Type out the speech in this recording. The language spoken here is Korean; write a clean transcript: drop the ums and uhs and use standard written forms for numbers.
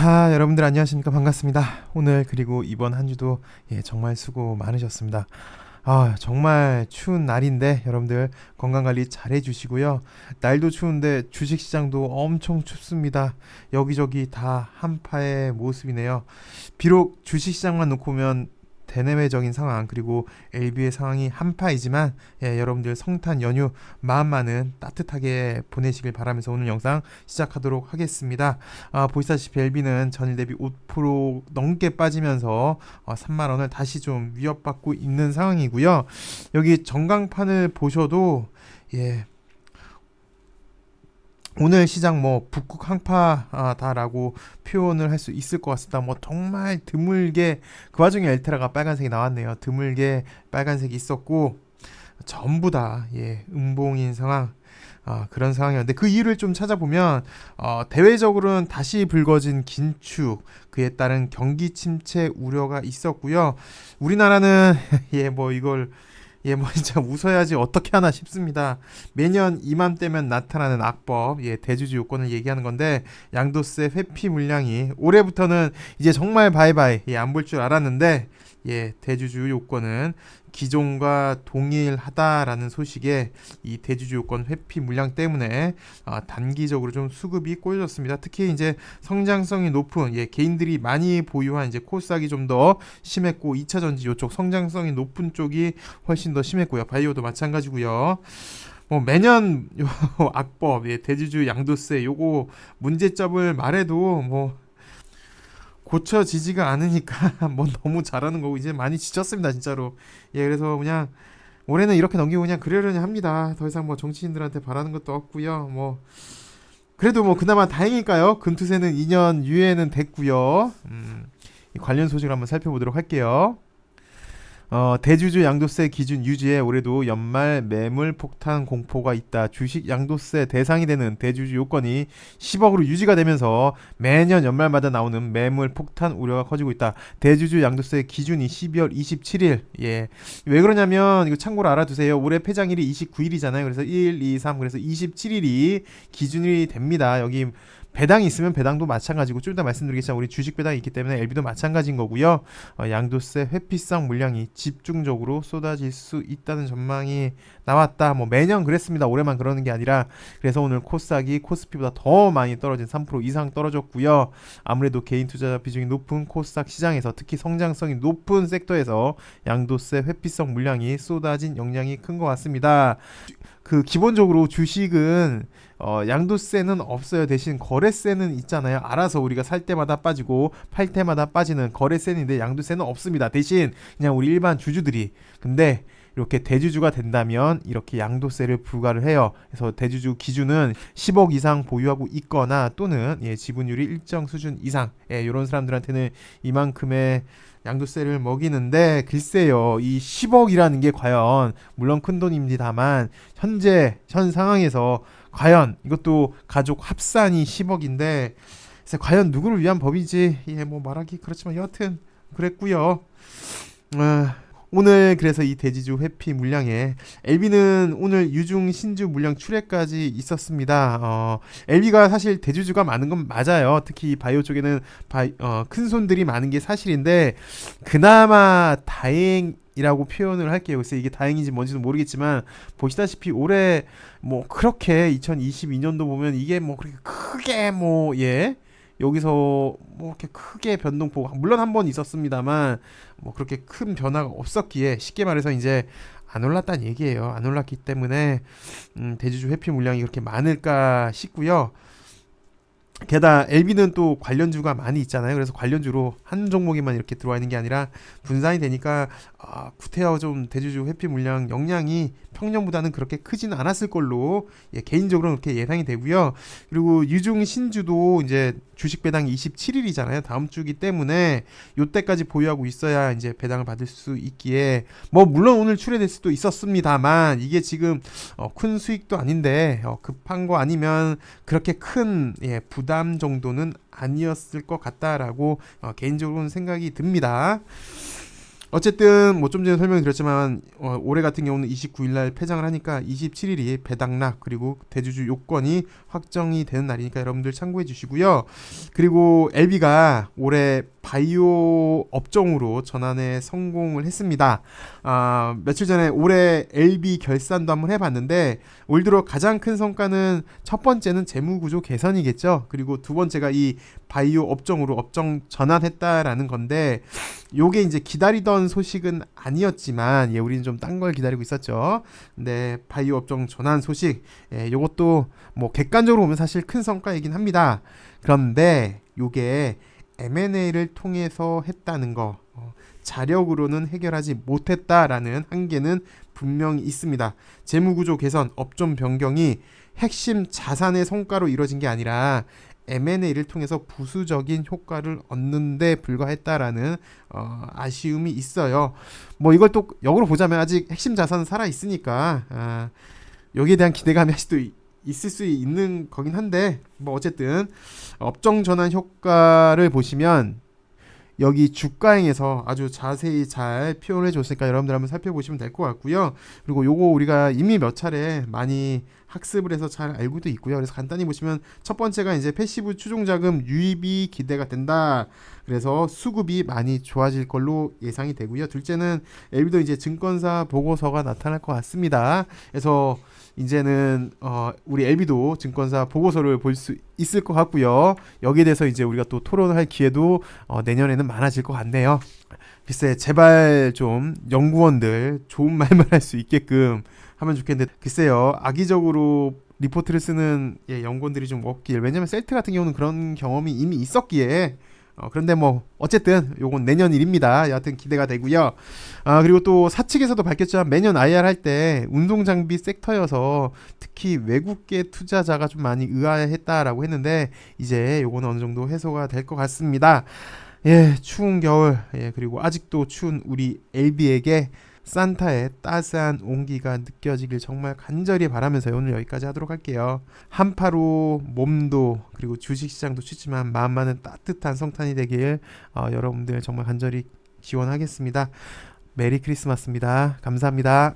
자, 여러분들 안녕하십니까? 반갑습니다. 오늘 그리고 이번 한 주도 정말 수고 많으셨습니다. 정말 추운 날인데 여러분들 건강관리 잘 해주시고요. 날도 추운데 주식시장도 엄청 춥습니다. 여기저기 다 한파의 모습이네요. 비록 주식시장만 놓고 보면 대내외적인 상황 그리고 LB의 상황이 한파이지만 여러분들 성탄 연휴 마음만은 따뜻하게 보내시길 바라면서 오늘 영상 시작하도록 하겠습니다. 보시다시피 LB는 전일 대비 5% 넘게 빠지면서 3만원을 다시 좀 위협받고 있는 상황이고요. 여기 전광판을 보셔도 오늘 시장 북극 한파다라고 표현을 할 수 있을 것 같습니다. 정말 드물게 그 와중에 엘테라가 빨간색이 나왔네요. 드물게 빨간색이 있었고 전부 다 음봉인 상황. 그런 상황이었는데 그 이유를 좀 찾아보면 대외적으로는 다시 불거진 긴축 그에 따른 경기 침체 우려가 있었고요. 우리나라는 이걸 진짜 웃어야지 어떻게 하나 싶습니다. 매년 이맘때면 나타나는 악법, 대주주 요건을 얘기하는 건데 양도세 회피 물량이 올해부터는 이제 정말 바이바이 안 볼 줄 알았는데 대주주 요건은 기존과 동일하다라는 소식에 이 대주주 요건 회피 물량 때문에 단기적으로 좀 수급이 꼬여졌습니다. 특히 이제 성장성이 높은 개인들이 많이 보유한 이제 코스닥이 좀 더 심했고 2차 전지 요쪽 성장성이 높은 쪽이 훨씬 더 심했고요. 바이오도 마찬가지고요. 매년 요 악법 대주주 양도세 요거 문제점을 말해도 고쳐지지가 않으니까 너무 잘하는 거고 이제 많이 지쳤습니다 진짜로. 그래서 그냥 올해는 이렇게 넘기고 그냥 그러려니 합니다. 더 이상 정치인들한테 바라는 것도 없고요. 그래도 그나마 다행일까요? 금투세는 2년 유예는 됐고요. 관련 소식을 한번 살펴보도록 할게요. 대주주 양도세 기준 유지에 올해도 연말 매물 폭탄 공포가 있다. 주식 양도세 대상이 되는 대주주 요건이 10억으로 유지가 되면서 매년 연말마다 나오는 매물 폭탄 우려가 커지고 있다. 대주주 양도세 기준이 12월 27일. 왜 그러냐면 이거 참고로 알아두세요. 올해 폐장일이 29일이잖아요. 그래서 1, 2, 3 그래서 27일이 기준이 됩니다. 여기 배당이 있으면 배당도 마찬가지고 좀 이따 말씀드리겠지만 우리 주식 배당이 있기 때문에 LB도 마찬가지인 거고요. 양도세 회피성 물량이 집중적으로 쏟아질 수 있다는 전망이 나왔다. 매년 그랬습니다. 올해만 그러는 게 아니라. 그래서 오늘 코스닥이 코스피보다 더 많이 떨어진 3% 이상 떨어졌고요. 아무래도 개인 투자자 비중이 높은 코스닥 시장에서 특히 성장성이 높은 섹터에서 양도세 회피성 물량이 쏟아진 영향이 큰 것 같습니다. 기본적으로 주식은 양도세는 없어요. 대신 거래세는 있잖아요. 알아서 우리가 살 때마다 빠지고 팔 때마다 빠지는 거래세인데 양도세는 없습니다. 대신 그냥 우리 일반 주주들이 근데 이렇게 대주주가 된다면 이렇게 양도세를 부과를 해요. 그래서 대주주 기준은 10억 이상 보유하고 있거나 또는 지분율이 일정 수준 이상 이런 사람들한테는 이만큼의 양도세를 먹이는데 글쎄요. 이 10억이라는 게 과연 물론 큰돈입니다만 현 상황에서 과연 이것도 가족 합산이 10억인데 과연 누구를 위한 법이지 말하기 그렇지만 여하튼 그랬고요. 오늘 그래서 이 대주주 회피 물량에 LB는 오늘 유중 신주 물량 출회까지 있었습니다. LB가 사실 대주주가 많은 건 맞아요. 특히 바이오 쪽에는 큰 손들이 많은 게 사실인데 그나마 다행이라고 표현을 할게요. 그래서 이게 다행인지 뭔지도 모르겠지만 보시다시피 올해 그렇게 2022년도 보면 이게 그렇게 크게 여기서 이렇게 크게 변동폭 물론 한 번 있었습니다만 그렇게 큰 변화가 없었기에 쉽게 말해서 이제 안 올랐다는 얘기예요. 안 올랐기 때문에 대주주 회피 물량이 그렇게 많을까 싶고요. 게다가 LB는 또 관련주가 많이 있잖아요. 그래서 관련주로 한 종목에만 이렇게 들어와 있는 게 아니라 분산이 되니까 구태여 좀 대주주 회피 물량 영향이 평년보다는 그렇게 크지는 않았을 걸로 개인적으로 그렇게 예상이 되고요. 그리고 유중 신주도 이제 주식 배당이 27일이잖아요. 다음 주기 때문에 요때까지 보유하고 있어야 이제 배당을 받을 수 있기에 물론 오늘 출회될 수도 있었습니다만 이게 지금 큰 수익도 아닌데 급한 거 아니면 그렇게 큰 부담 정도는 아니었을 것 같다라고 개인적으로는 생각이 듭니다. 어쨌든 뭐 좀 전에 설명드렸지만 올해 같은 경우는 29일 날 폐장을 하니까 27일이 배당락 그리고 대주주 요건이 확정이 되는 날이니까 여러분들 참고해 주시고요. 그리고 LB가 올해 바이오 업종으로 전환에 성공을 했습니다. 며칠 전에 올해 LB 결산도 한번 해봤는데 올 들어 가장 큰 성과는 첫 번째는 재무구조 개선이겠죠. 그리고 두 번째가 이 바이오 업종으로 업종 전환했다라는 건데 요게 이제 기다리던 소식은 아니었지만 우리는 좀 딴 걸 기다리고 있었죠. 근데 바이오 업종 전환 소식 요것도 뭐 객관적으로 보면 사실 큰 성과이긴 합니다. 그런데 요게 M&A를 통해서 했다는 거 자력으로는 해결하지 못했다라는 한계는 분명히 있습니다. 재무구조 개선, 업종 변경이 핵심 자산의 성과로 이루어진 게 아니라 M&A를 통해서 부수적인 효과를 얻는 데 불과했다라는 아쉬움이 있어요. 뭐 이걸 또 역으로 보자면 아직 핵심 자산은 살아 있으니까 여기에 대한 기대감이 아직도 있을 수 있는 거긴 한데 뭐 어쨌든 업종 전환 효과를 보시면 여기 주가행에서 아주 자세히 잘 표현해 줬으니까 여러분들 한번 살펴보시면 될 것 같고요. 그리고 요거 우리가 이미 몇 차례 많이 학습을 해서 잘 알고도 있고요. 그래서 간단히 보시면 첫 번째가 이제 패시브 추종자금 유입이 기대가 된다. 그래서 수급이 많이 좋아질 걸로 예상이 되고요. 둘째는 LB도 이제 증권사 보고서가 나타날 것 같습니다. 그래서 이제는 우리 LB도 증권사 보고서를 볼 수 있을 것 같고요. 여기에 대해서 이제 우리가 또 토론할 기회도 내년에는 많아질 것 같네요. 글쎄 제발 좀 연구원들 좋은 말만 할 수 있게끔 하면 좋겠는데 글쎄요 악의적으로 리포트를 쓰는 연구원들이 좀 없길. 왜냐면 셀트 같은 경우는 그런 경험이 이미 있었기에 그런데 뭐 어쨌든 요건 내년 일입니다. 여하튼 기대가 되고요. 그리고 또 사측에서도 밝혔지만 매년 IR 할 때 운동장비 섹터여서 특히 외국계 투자자가 좀 많이 의아해했다라고 했는데 이제 요거는 어느 정도 해소가 될 것 같습니다. 추운 겨울 그리고 아직도 추운 우리 LB에게 산타의 따스한 온기가 느껴지길 정말 간절히 바라면서 오늘 여기까지 하도록 할게요. 한파로 몸도 그리고 주식시장도 춥지만 마음만은 따뜻한 성탄이 되길 여러분들 정말 간절히 기원하겠습니다. 메리 크리스마스입니다. 감사합니다.